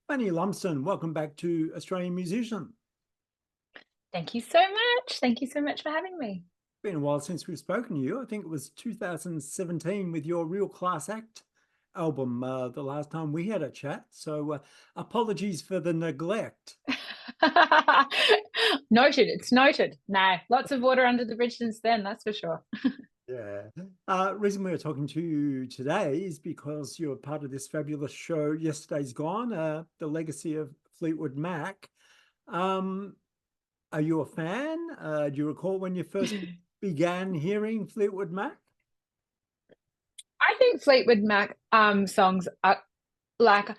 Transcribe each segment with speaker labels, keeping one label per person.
Speaker 1: Fanny Lumsden, welcome back to Australian Musician.
Speaker 2: Thank you so much. Thank you so much for having me.
Speaker 1: Been a while since we've spoken to you. I think it was 2017 with your Real Class Act album, the last time we had a chat. So apologies for the neglect.
Speaker 2: Noted. It's noted. No, lots of water under the bridge since then, that's for sure.
Speaker 1: Yeah. Reason we are talking to you today is because you're part of this fabulous show, Yesterday's Gone, the legacy of Fleetwood Mac. Um, are you a fan? Do you recall when you first began hearing Fleetwood Mac?
Speaker 2: I think Fleetwood Mac songs are like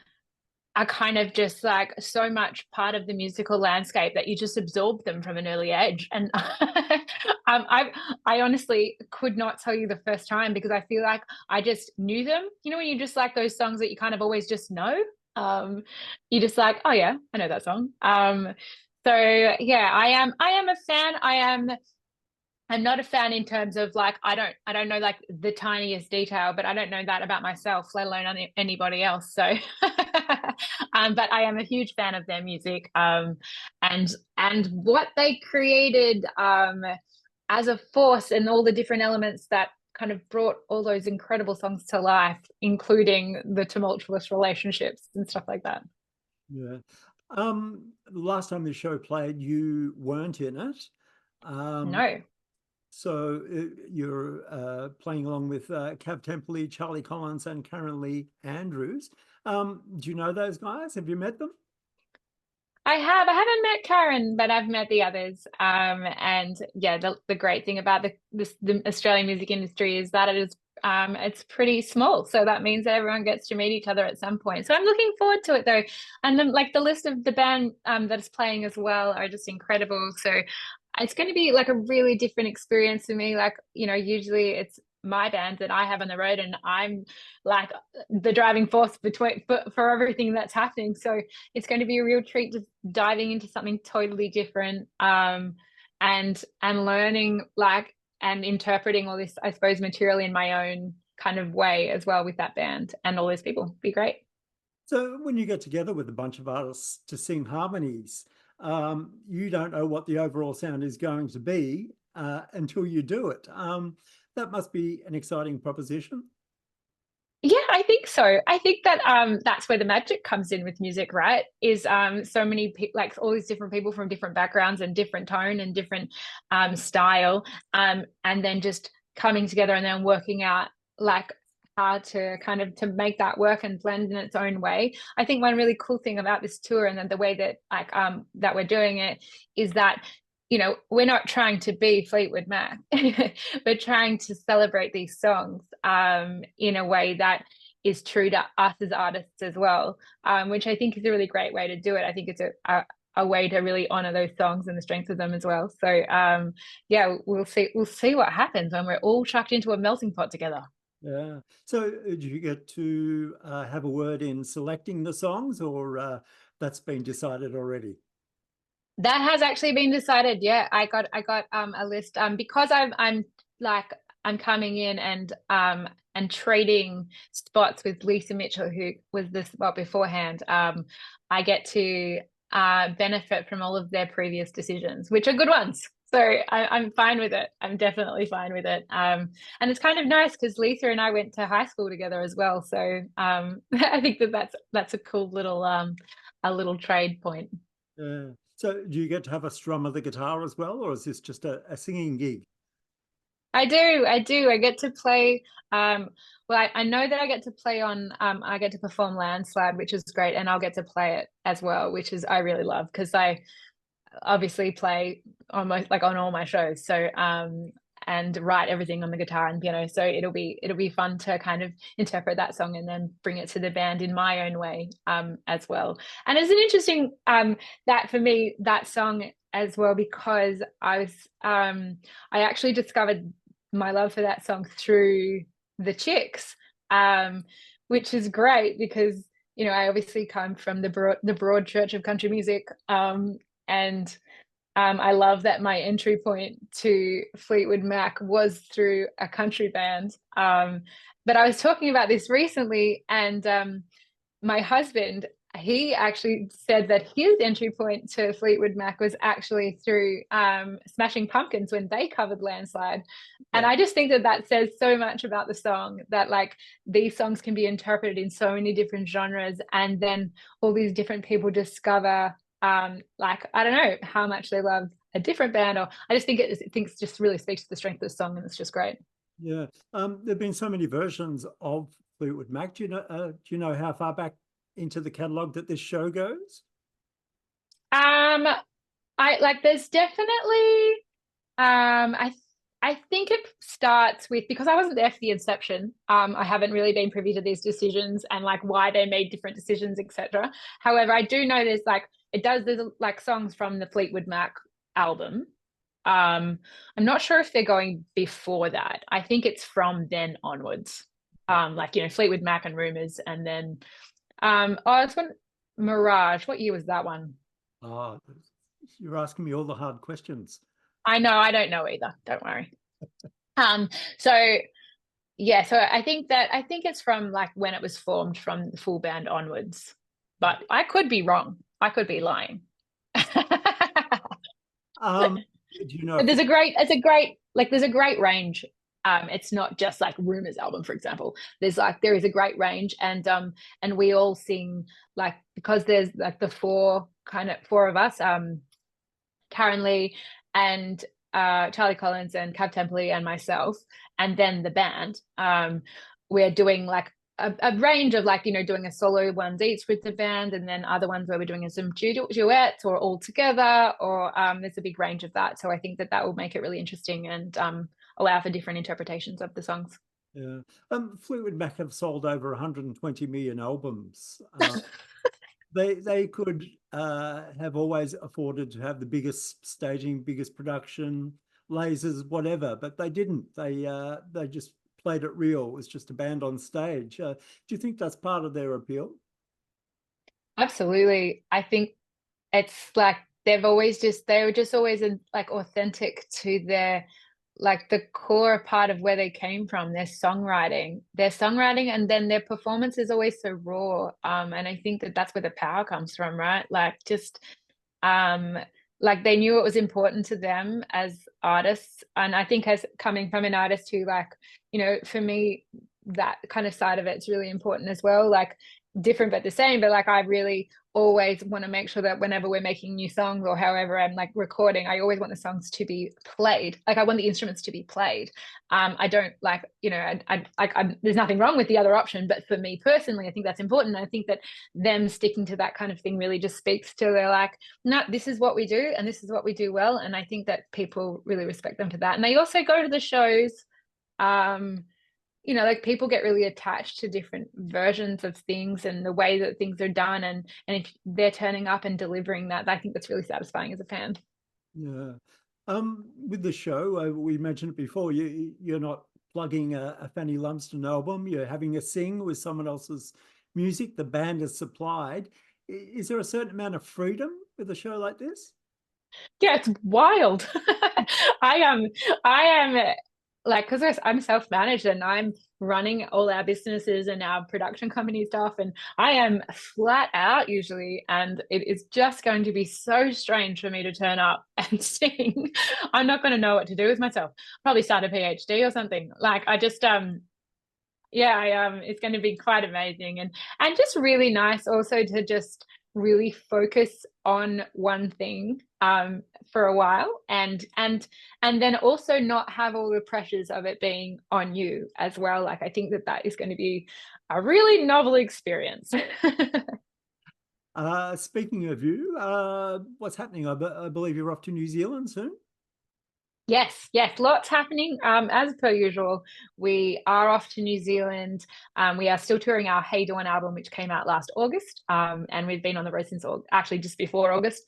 Speaker 2: are kind of just like so much part of the musical landscape that you just absorb them from an early age. And I honestly could not tell you the first time because I feel like I just knew them. You know, when you just like those songs that you kind of always just know. You just like, oh yeah, I know that song. So yeah, I am a fan. I'm not a fan in terms of like I don't know like the tiniest detail, but I don't know that about myself, let alone anybody else. So, but I am a huge fan of their music, and what they created, as a force and all the different elements that kind of brought all those incredible songs to life, including the tumultuous relationships and stuff like that.
Speaker 1: Yeah. The last time the show played, you weren't in it. Um,
Speaker 2: No.
Speaker 1: so you're playing along with Kav Temperley, Charlie Collins, and currently Andrews. Do you know those guys? Have you met them?
Speaker 2: I have. I haven't met Karen, but I've met the others. And yeah, the great thing about the Australian music industry is that it's pretty small. So that means that everyone gets to meet each other at some point. So I'm looking forward to it though. And then like the list of the band that is playing as well are just incredible. So it's going to be like a really different experience for me. Like, you know, usually it's my band that I have on the road and I'm like the driving force between for everything that's happening. So it's going to be a real treat just diving into something totally different, and learning like and interpreting all this, I suppose, material in my own kind of way as well with that band and all those people. Be great.
Speaker 1: So when you get together with a bunch of artists to sing harmonies, you don't know what the overall sound is going to be until you do it. That must be an exciting proposition.
Speaker 2: Yeah, I think so. I think that that's where the magic comes in with music, right? Is so many like all these different people from different backgrounds and different tone and different style, and then just coming together and then working out like how to kind of to make that work and blend in its own way. I think one really cool thing about this tour and then the way that like that we're doing it is that, you know, we're not trying to be Fleetwood Mac. We're trying to celebrate these songs in a way that is true to us as artists as well, which I think is a really great way to do it. I think it's a way to really honor those songs and the strength of them as well. So yeah, we'll see what happens when we're all chucked into a melting pot together.
Speaker 1: Yeah. So do you get to have a word in selecting the songs, or that's been decided already?
Speaker 2: That has actually been decided. Yeah, I got a list because I'm like I'm coming in and trading spots with Lisa Mitchell, who was the spot beforehand. I get to benefit from all of their previous decisions, which are good ones. So I'm fine with it. I'm definitely fine with it. And it's kind of nice because Lisa and I went to high school together as well. So I think that that's a cool little a little trade point.
Speaker 1: Yeah. So do you get to have a strum of the guitar as well, or is this just a singing gig?
Speaker 2: I do. I get to play. Well, I know that I get to play on. I get to perform Landslide, which is great, and I'll get to play it as well, which is I really love because I obviously play almost like on all my shows. So and write everything on the guitar and piano. So it'll be fun to kind of interpret that song and then bring it to the band in my own way as well. And it's an interesting that for me that song as well because I actually discovered my love for that song through the Chicks, which is great because you know I obviously come from the broad church of country music, and I love that my entry point to Fleetwood Mac was through a country band. But I was talking about this recently, and my husband he actually said that his entry point to Fleetwood Mac was actually through Smashing Pumpkins when they covered Landslide. And
Speaker 1: Yeah.
Speaker 2: I just think that that says so much about the song, that like these songs can be interpreted in so many different genres, and then all these different people discover like, I don't know, how much they love a different band. Or I just think it just really speaks to the strength of the song, and it's just great.
Speaker 1: Yeah. There've been so many versions of Fleetwood Mac. Do you know how far back into the catalogue that this show goes?
Speaker 2: Um, I like there's definitely I think it starts with, because I wasn't there for the inception. I haven't really been privy to these decisions and like why they made different decisions, etc. However, I do know there's like songs from the Fleetwood Mac album. I'm not sure if they're going before that. I think it's from then onwards. Like, you know, Fleetwood Mac and Rumors, and then it's when Mirage. What year was that one?
Speaker 1: Oh, you're asking me all the hard questions.
Speaker 2: I know, I don't know either. Don't worry. So yeah, so I think it's from like when it was formed, from the full band onwards. But I could be wrong. I could be lying.
Speaker 1: Um, do you know
Speaker 2: But
Speaker 1: if
Speaker 2: there's a great range. It's not just like Rumors album, for example. There is a great range, and we all sing, like, because there's like the four of us, Karen Lee and Charlie Collins and Kav Temperley and myself, and then the band. We're doing like a range of, like, you know, doing a solo ones each with the band, and then other ones where we're doing some duets or all together, or there's a big range of that. So I think that will make it really interesting, and allow for different interpretations of the songs.
Speaker 1: yeah. Fleetwood Mac have sold over 120 million albums. They could have always afforded to have the biggest staging, biggest production, lasers, whatever, but they didn't. They just played it real. It was just a band on stage. Do you think that's part of their appeal?
Speaker 2: Absolutely. I think it's like they were just always like authentic to their, like, the core part of where they came from, their songwriting, and then their performance is always so raw. And I think that that's where the power comes from, right? Like, just um like they knew it was important to them as artists. And I think, as coming from an artist who, like, you know, for me, that kind of side of it's really important as well. Like, different but the same, but like I really always want to make sure that whenever we're making new songs, or however I'm like recording, I always want the songs to be played. Like, I want the instruments to be played. I don't like, you know, there's nothing wrong with the other option, but for me personally, I think that's important. I think that them sticking to that kind of thing really just speaks to, they're like, no, this is what we do and this is what we do well. And I think that people really respect them for that. And they also go to the shows. um you know, like, people get really attached to different versions of things and the way that things are done, and if they're turning up and delivering that, I think that's really satisfying as a fan.
Speaker 1: Yeah. With the show, we mentioned it before, you're not plugging a Fanny Lumsden album, you're having a sing with someone else's music, the band is supplied. Is there a certain amount of freedom with a show like this?
Speaker 2: Yeah, it's wild. I am, I am like, because I'm self-managed and I'm running all our businesses and our production company stuff, and I am flat out usually, and it is just going to be so strange for me to turn up and sing. I'm not going to know what to do with myself. Probably start a PhD or something. Like, I just yeah, it's going to be quite amazing, and just really nice also to just really focus on one thing for a while, and then also not have all the pressures of it being on you as well. Like, I think that is going to be a really novel experience.
Speaker 1: Speaking of you, what's happening? I believe you're off to New Zealand soon.
Speaker 2: Yes, yes, lots happening. As per usual, we are off to New Zealand. We are still touring our Hey Dawn album, which came out last August. And we've been on the road since actually just before August,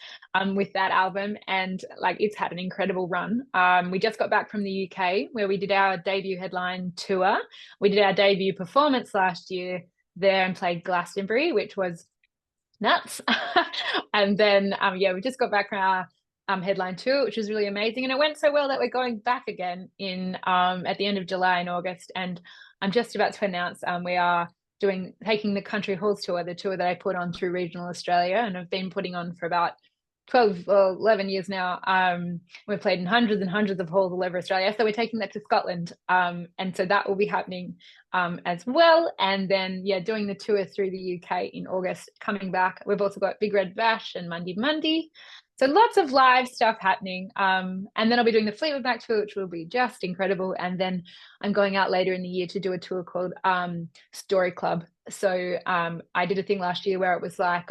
Speaker 2: with that album. And like, it's had an incredible run. We just got back from the UK, where we did our debut headline tour. We did our debut performance last year there and played Glastonbury, which was nuts. And then yeah, we just got back from our headline tour, which was really amazing, and it went so well that we're going back again in at the end of July and August. And I'm just about to announce we are taking the Country Halls tour, the tour that I put on through regional Australia, and I've been putting on for about 12 or 11 years now. We've played in hundreds and hundreds of halls all over Australia. So we're taking that to Scotland. And so that will be happening as well. And then, yeah, doing the tour through the UK in August, coming back. We've also got Big Red Bash and Monday Monday. So lots of live stuff happening. And then I'll be doing the Fleetwood Mac tour, which will be just incredible. And then I'm going out later in the year to do a tour called Story Club. So I did a thing last year where it was like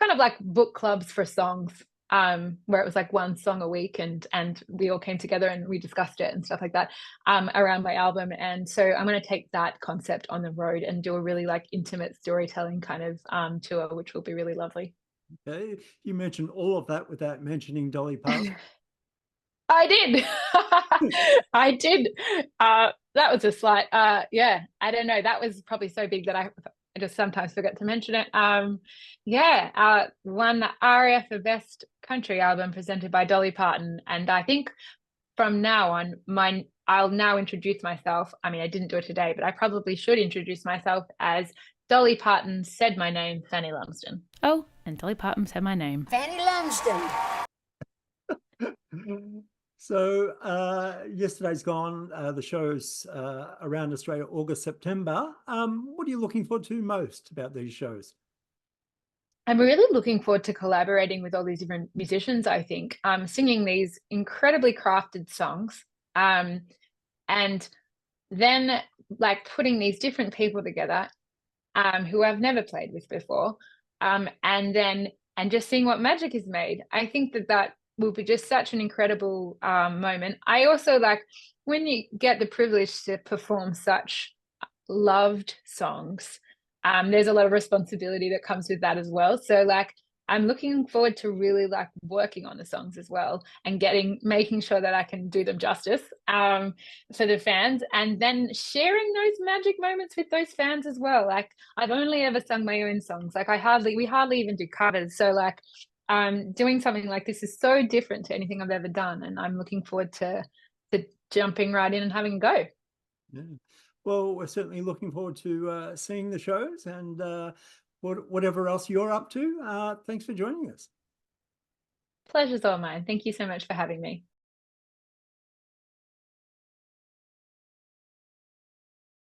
Speaker 2: kind of like book clubs for songs, where it was like one song a week, and we all came together and we discussed it and stuff like that around my album. And so I'm going to take that concept on the road and do a really like intimate storytelling kind of tour, which will be really lovely.
Speaker 1: Okay, you mentioned all of that without mentioning Dolly Parton.
Speaker 2: I did. I did. That was a slight, yeah, I don't know. That was probably so big that I just sometimes forget to mention it. Yeah, won the ARIA for Best Country Album presented by Dolly Parton. And I think from now on, I'll now introduce myself. I mean, I didn't do it today, but I probably should introduce myself as Dolly Parton said my name, Fanny Lumsden.
Speaker 3: Oh, and Dolly Parton said my name,
Speaker 4: Fanny Lumsden.
Speaker 1: So yesterday's gone. The show's around Australia, August, September. What are you looking forward to most about these shows?
Speaker 2: I'm really looking forward to collaborating with all these different musicians, I think, singing these incredibly crafted songs, and then like putting these different people together who I've never played with before, and just seeing what magic is made. I think that will be just such an incredible moment. I also like when you get the privilege to perform such loved songs, there's a lot of responsibility that comes with that as well. So like I'm looking forward to really like working on the songs as well and making sure that I can do them justice for the fans, and then sharing those magic moments with those fans as well. Like I've only ever sung my own songs. Like we hardly even do covers. So like doing something like this is so different to anything I've ever done, and I'm looking forward to jumping right in and having a go.
Speaker 1: Yeah. Well, we're certainly looking forward to seeing the shows and whatever else you're up to. Thanks for joining us.
Speaker 2: Pleasure's all mine. Thank you so much for having me.